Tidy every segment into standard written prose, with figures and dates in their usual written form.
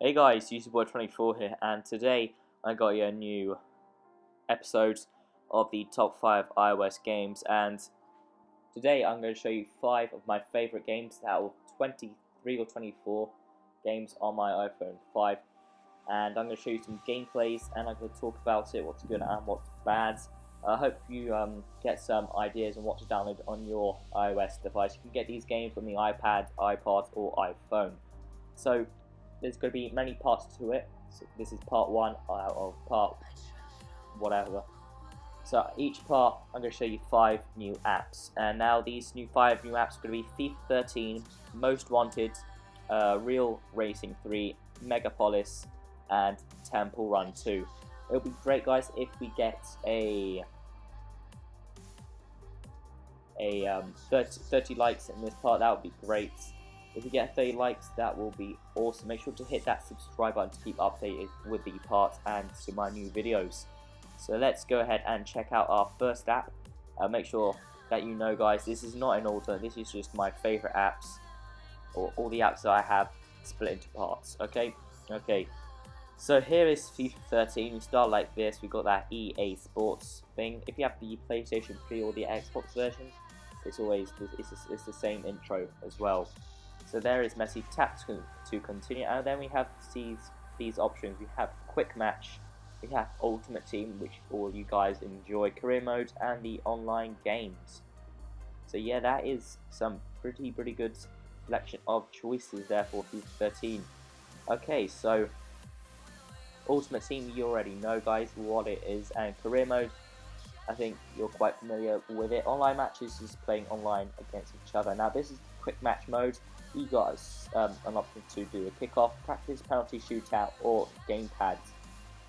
Hey guys, UserBoy24 here, and today I got you a new episode of the top 5 iOS games, and today I'm going to show you 5 of my favorite games out of 23 or 24 games on my iPhone 5, and I'm going to show you some gameplays, and I'm going to talk about it, what's good and what's bad. I hope you get some ideas on what to download on your iOS device. You can get these games on the iPad, iPod or iPhone. So there's going to be many parts to it. So this is part 1 out of part whatever. So each part I'm going to show you 5 new apps, and now these 5 new apps are going to be FIFA 13, Most Wanted, Real Racing 3, Megapolis, and Temple Run 2. It'll be great, guys, if we get a 30 likes in this part. That would be great. If you get 30 likes, that will be awesome. Make sure to hit that subscribe button to keep updated with the parts and to my new videos. So let's go ahead and check out our first app. Make sure that you know, guys, this is not in order. This is just my favorite apps, or all the apps that I have split into parts. Okay. So here is FIFA 13. We start like this. We got that EA Sports thing. If you have the PlayStation 3 or the Xbox version, it's the same intro as well. So there is Messi, tap to continue, and then we have these options. We have Quick Match, we have Ultimate Team, which all you guys enjoy, Career Mode, and the online games. So yeah, that is some pretty good selection of choices there for FIFA 13. Okay, so Ultimate Team, you already know, guys, what it is, and Career Mode, I think you're quite familiar with it. Online matches is playing online against each other. Now this is Quick Match mode. You got an option to do a kickoff, practice, penalty, shootout, or gamepad.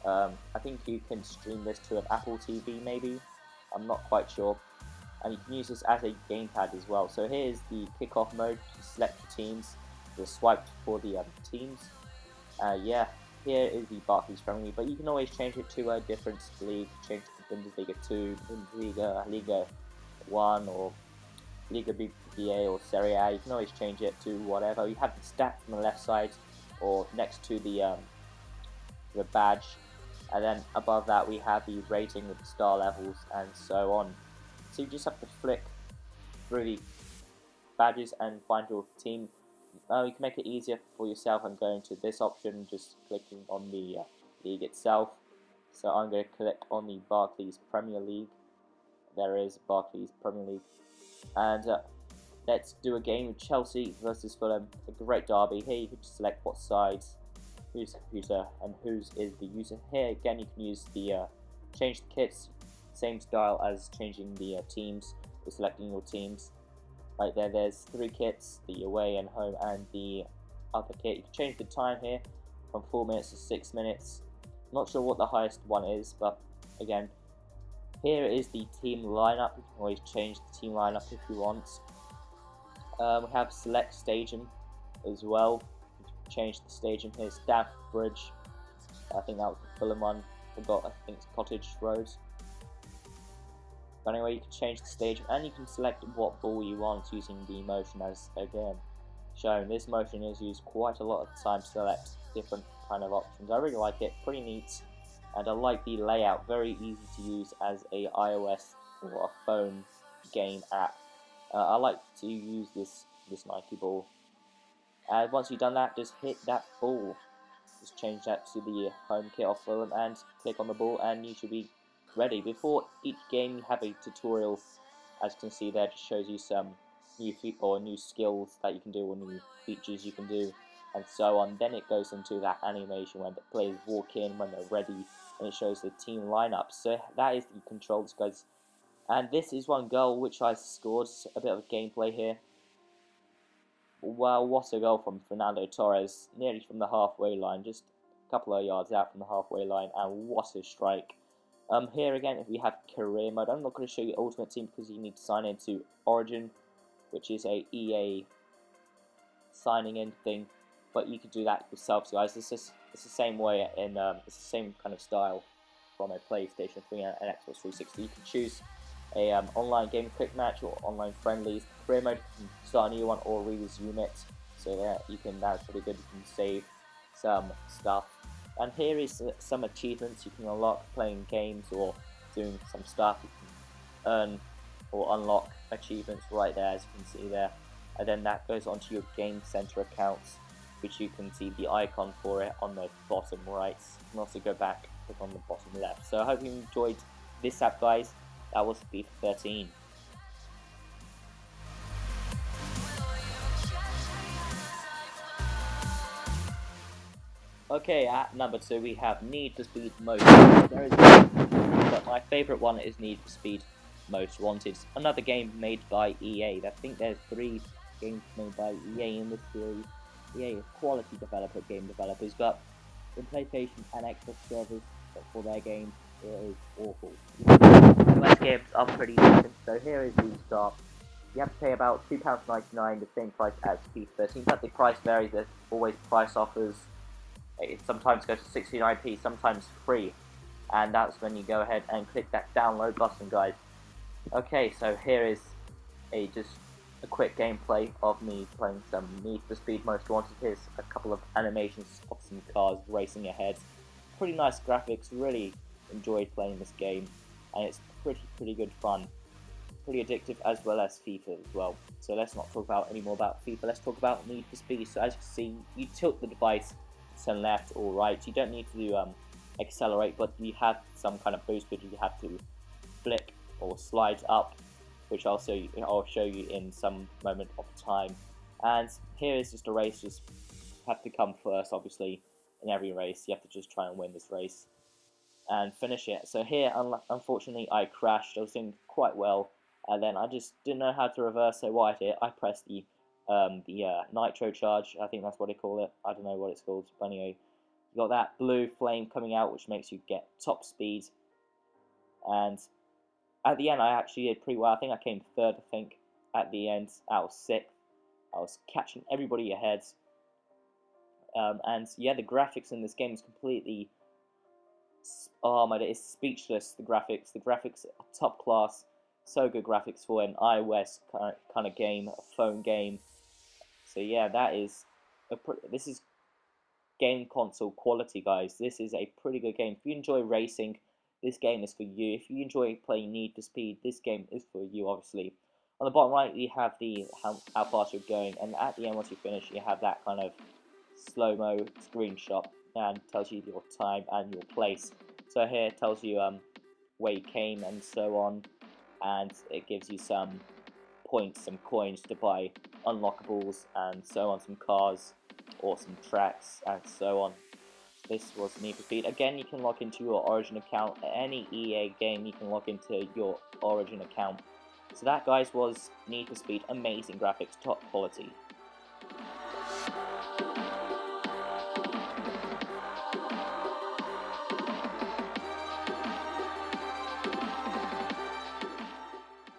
I think you can stream this to an Apple TV, maybe. I'm not quite sure. And you can use this as a gamepad as well. So here's the kickoff mode. Just select your teams. Just swipe for the teams. Yeah, here is the Barclays Premier League, but you can always change it to a different league. Change it to Bundesliga 2, Bundesliga, Liga 1, or Liga BBA or Serie A. You can always change it to whatever. You have the stats on the left side or next to the badge, and then above that we have the rating with the star levels and so on. So you just have to flick through the badges and find your team. You can make it easier for yourself and going to this option, just clicking on the league itself. So I'm going to click on the Barclays Premier League. There is Barclays Premier League. And let's do a game with Chelsea versus Fulham, a great derby. Here you can select what sides, who's the computer, and whose is the user. Here again you can use the change the kits, same style as changing the teams, or selecting your teams. Right there's 3 kits, the away and home and the other kit. You can change the time here from 4 minutes to 6 minutes. Not sure what the highest one is, but again, here is the team lineup. You can always change the team lineup if you want. We have select stadium as well. You can change the stadium here. Stamford Bridge. I think that was the Fulham one. Forgot. I think it's Cottage Road. But anyway, you can change the stadium and you can select what ball you want using the motion as again shown. This motion is used quite a lot of the time to select different kind of options. I really like it. Pretty neat. And I like the layout, very easy to use as a iOS or a phone game app. I like to use this Nike ball. And once you've done that, just hit that ball. Just change that to the home kit of Fulham and click on the ball, and you should be ready. Before each game, you have a tutorial, as you can see there, just shows you some new skills that you can do, or new features you can do, and so on. Then it goes into that animation when the players walk in, when they're ready, and it shows the team lineup. So that is the controls, guys. And this is one goal which I scored. A bit of gameplay here. Well, what a goal from Fernando Torres, nearly from the halfway line, just a couple of yards out from the halfway line, and what a strike. Here again, if we have career mode, I'm not going to show you Ultimate Team because you need to sign into Origin, which is a EA signing in thing. But you could do that yourself, guys. It's the same way in it's the same kind of style from a PlayStation 3 and Xbox 360. You can choose a online game, quick match, or online friendlies. Career mode, you can start a new one or resume it. So yeah, that's pretty good. You can some stuff. And here is some achievements you can unlock playing games or doing some stuff. You can earn or unlock achievements right there, as you can see there. And then that goes onto your Game Center accounts, which you can see the icon for it on the bottom right. You can also go back, click on the bottom left. So I hope you enjoyed this app, guys. That was FIFA 13. Okay, at number 2 we have Need for Speed Most Wanted. There is but my favourite one is Need for Speed Most Wanted. Another game made by EA. I think there's 3 games made by EA in this series. EA is quality game developers, but in PlayStation and Xbox servers for their games, it is awful. US games are pretty decent, so here is the start. You have to pay about £2.99, the same price as FIFA 13, but the price varies. There's always price offers. It sometimes goes to 69p, sometimes free, and that's when you go ahead and click that download button, guys. Okay, so here is just a quick gameplay of me playing some Need for Speed Most Wanted. Here's a couple of animations of some cars racing ahead. Pretty nice graphics, really enjoyed playing this game, and it's pretty good fun. Pretty addictive, as well as FIFA as well. So let's not talk about any more about FIFA, let's talk about Need for Speed. So as you can see, you tilt the device to left or right. You don't need to do accelerate, but you have some kind of boost, but you have to flick or slide up, which I'll show you in some moment of time. And here is just a race. Just have to come first, obviously, in every race. You have to just try and win this race and finish it. So here, unfortunately, I crashed. I was doing quite well, and then I just didn't know how to reverse. So what I did, I pressed the nitro charge, I think that's what they call it. I don't know what it's called, but anyway, you got that blue flame coming out, which makes you get top speed. And at the end, I actually did pretty well. I think I came third. I think at the end, I was sixth. I was catching everybody ahead. And yeah, the graphics in this game is completely, oh my, it's speechless. The graphics are top class. So good graphics for an iOS kind of game, a phone game. So yeah, this is game console quality, guys. This is a pretty good game. If you enjoy racing, this game is for you. If you enjoy playing Need for Speed, this game is for you, obviously. On the bottom right, you have how fast you're going, and at the end, once you finish, you have that kind of slow-mo screenshot and tells you your time and your place. So here it tells you where you came and so on, and it gives you some points, some coins to buy unlockables and so on, some cars or some tracks and so on. This was Need for Speed. Again, you can log into your Origin account. Any EA game, you can log into your Origin account. So that, guys, was Need for Speed. Amazing graphics, top quality.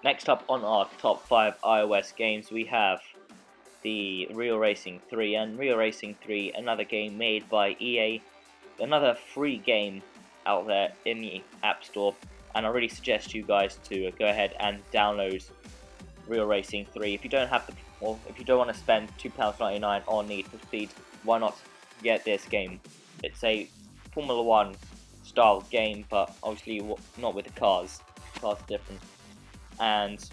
Next up on our top 5 iOS games, we have the Real Racing 3, and Real Racing 3, another game made by EA, another free game out there in the App Store, and I really suggest you guys to go ahead and download Real Racing 3. If you don't have if you don't want to spend £2.99 on Need for Speed, why not get this game? It's a Formula 1 style game, but obviously not with the cars. Cars are different. And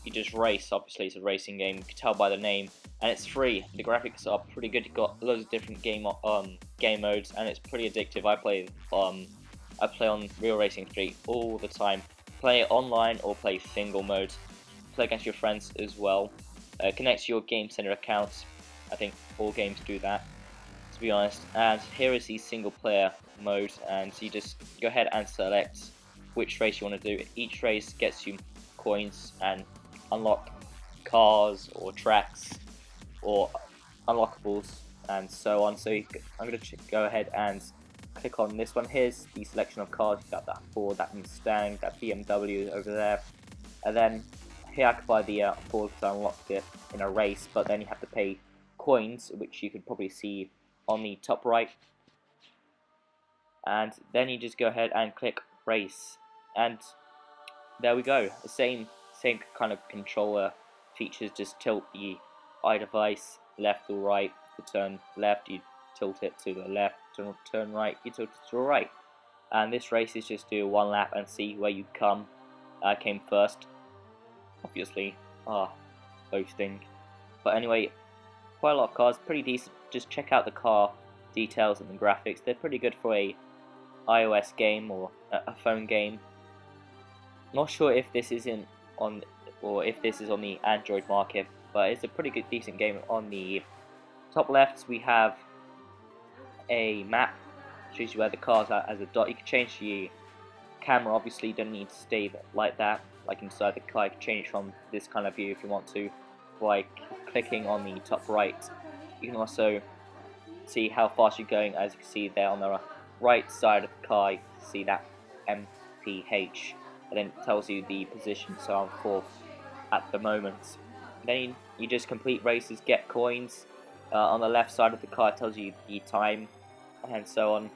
you just race, obviously it's a racing game, you can tell by the name, and it's free. The graphics are pretty good, you've got loads of different game modes, and it's pretty addictive. I play on Real Racing 3 all the time. Play it online or play single mode. Play against your friends as well. Connect to your Game Center accounts. I think all games do that, to be honest. And here is the single player mode, and so you just go ahead and select which race you want to do. Each race gets you coins and unlock cars or tracks or unlockables and so on. So I'm going to go ahead and click on this one. Here's the selection of cars. You got that Ford, that Mustang, that BMW over there, and then here I can buy the Ford because I unlocked it in a race, but then you have to pay coins, which you could probably see on the top right, and then you just go ahead and click race, and there we go. The same kind of controller features, just tilt the iDevice left or right to turn left, you tilt it to the left, turn right, you tilt it to the right. And this race is just do one lap and see where you come. I came first, obviously. Boasting. But anyway, quite a lot of cars, pretty decent. Just check out the car details and the graphics. They're pretty good for a iOS game or a phone game. Not sure if this is on the Android market, but it's a pretty good, decent game. On the top left, we have a map, shows you where the cars are as a dot. You can change the camera. Obviously, you don't need to stay like that, like inside the car. You can change from this kind of view if you want to, by clicking on the top right. You can also see how fast you're going, as you can see there on the right side of the car. You can see that MPH, and then it tells you the position. So I'm 4th at the moment. Then you just complete races, get coins. On the left side of the car, it tells you the time and so on.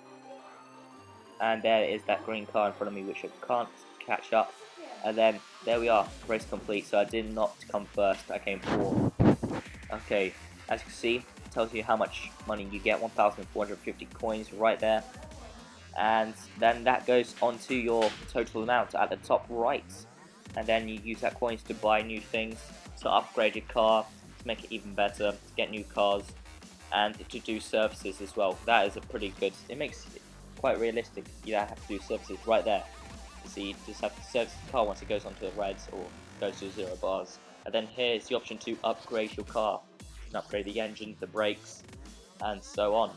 And there is that green car in front of me, which I can't catch up. And then there we are, race complete. So I did not come first, I came 4th. Okay, as you can see, it tells you how much money you get, 1,450 coins right there. And then that goes onto your total amount at the top right. And then you use that coins to buy new things, to upgrade your car, to make it even better, to get new cars, and to do services as well. That is a pretty good, it makes it quite realistic. You don't have to do services right there. So you just have to service the car once it goes onto the reds or goes to 0 bars. And then here's the option to upgrade your car. You can upgrade the engine, the brakes, and so on.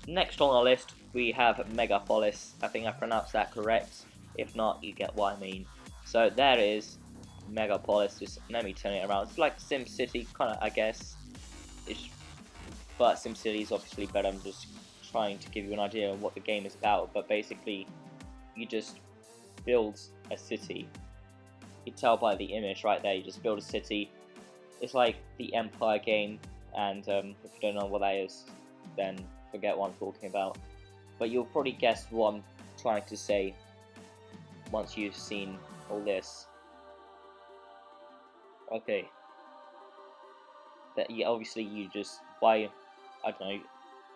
Next on our list, we have Megapolis. I think I pronounced that correct. If not, you get what I mean. So there is Megapolis. Just let me turn it around. It's like SimCity, kind of, I guess. But SimCity is obviously better. I'm just trying to give you an idea of what the game is about. But basically, you just build a city. You can tell by the image right there. You just build a city. It's like the Empire game. And if you don't know what that is, then forget what I'm talking about. But you'll probably guess what I'm trying to say once you've seen all this. Okay. Obviously you just buy, I don't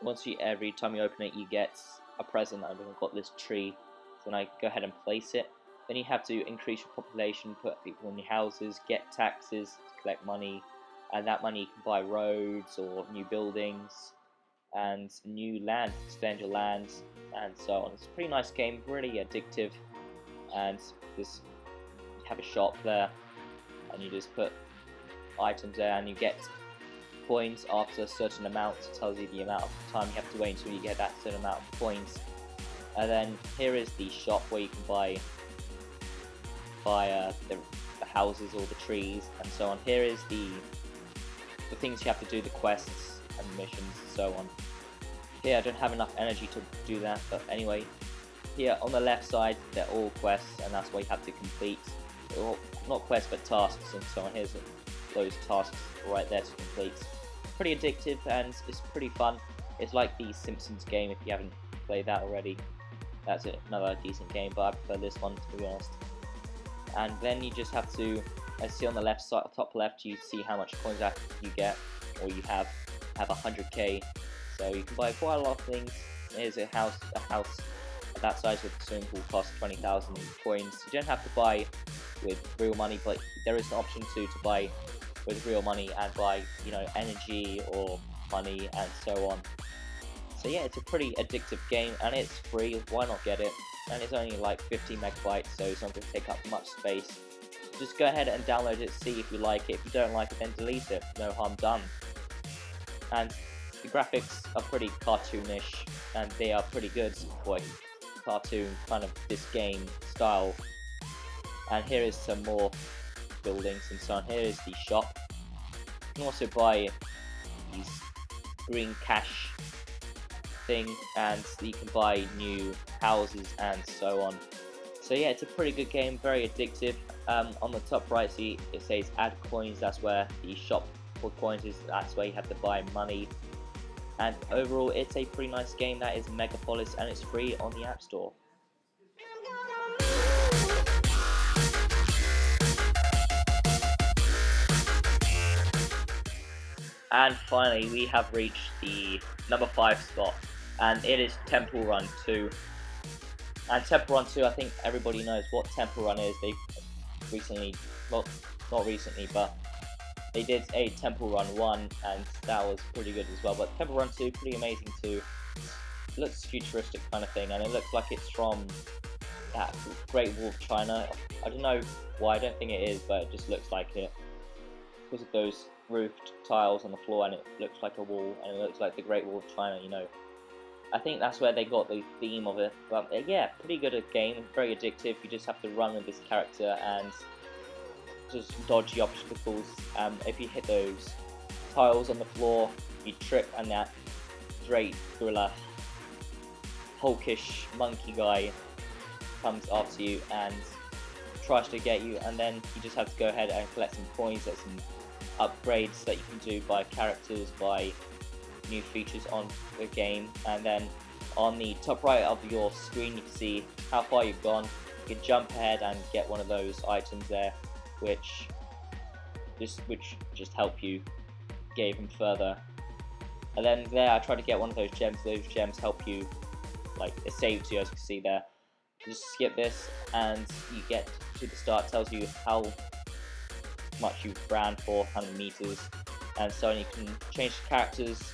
know, every time you open it you get a present. I've got this tree, so then I go ahead and place it. Then you have to increase your population, put people in your houses, get taxes to collect money, and that money you can buy roads or new buildings and new land, extend your land, and so on. It's a pretty nice game, really addictive, and just have a shop there, and you just put items there, and you get coins after a certain amount. It tells you the amount of time you have to wait until you get that certain amount of coins. And then here is the shop where you can buy the houses or the trees and so on. Here is the things you have to do, the quests and the missions and so on. Here I don't have enough energy to do that, but anyway, here on the left side they're all quests, and that's what you have to complete. Or not quests but tasks and so on. Here's those tasks right there to complete. Pretty addictive and it's pretty fun. It's like the Simpsons game if you haven't played that already. That's another decent game, but I prefer this one to be honest. And then you just have to, as you see on the left side, top left, you see how much coins you get, or you have 100k. So you can buy quite a lot of things. Here's a house at that size with a swimming pool costs 20,000 coins. You don't have to buy with real money, but there is an option to buy with real money and buy, you know, energy or money and so on. So yeah, it's a pretty addictive game and it's free. Why not get it? And it's only like 50 megabytes, so it's not going to take up much space. Just go ahead and download it, see if you like it. If you don't like it, then delete it. No harm done. And the graphics are pretty cartoonish, and they are pretty good for a cartoon kind of this game style. And here is some more buildings and so on. Here is the shop. You can also buy these green cash thing, and you can buy new houses and so on. So yeah, it's a pretty good game, very addictive. On the top right, see it says add coins. That's where the shop for coins is. That's where you have to buy money. And overall, it's a pretty nice game. That is Megapolis, and it's free on the App Store. And finally, we have reached the number 5 spot, and it is Temple Run 2. And Temple Run 2, I think everybody knows what Temple Run is. They recently, well, not recently, but they did a Temple Run 1, and that was pretty good as well. But Temple Run 2, pretty amazing too. It looks futuristic kind of thing, and it looks like it's from that Great Wall of China. I don't know why, I don't think it is, but it just looks like it. Because of those roofed tiles on the floor, and it looks like a wall, and it looks like the Great Wall of China, you know. I think that's where they got the theme of it. But yeah, pretty good a game, very addictive. You just have to run with this character and just dodge the obstacles. If you hit those tiles on the floor, you trip, and that great gorilla, hulkish monkey guy comes after you and tries to get you, and then you just have to go ahead and collect some coins, get some upgrades that you can do by characters, by new features on the game. And then on the top right of your screen you can see how far you've gone. You can jump ahead and get one of those items there, which just help you get even further. And then there I tried to get one of those gems. Those gems help you, like it saves you, as you can see there. Just skip this and you get to the start. It tells you how much you've ran for, how many meters, and so on. You can change the characters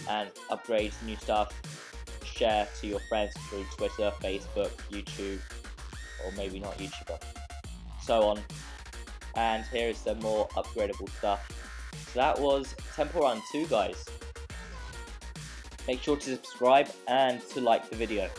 and upgrade new stuff, share to your friends through Twitter, Facebook, YouTube, or maybe not YouTube, but so on. And here is some more upgradable stuff. So that was Temple Run 2, guys. Make sure to subscribe and to like the video.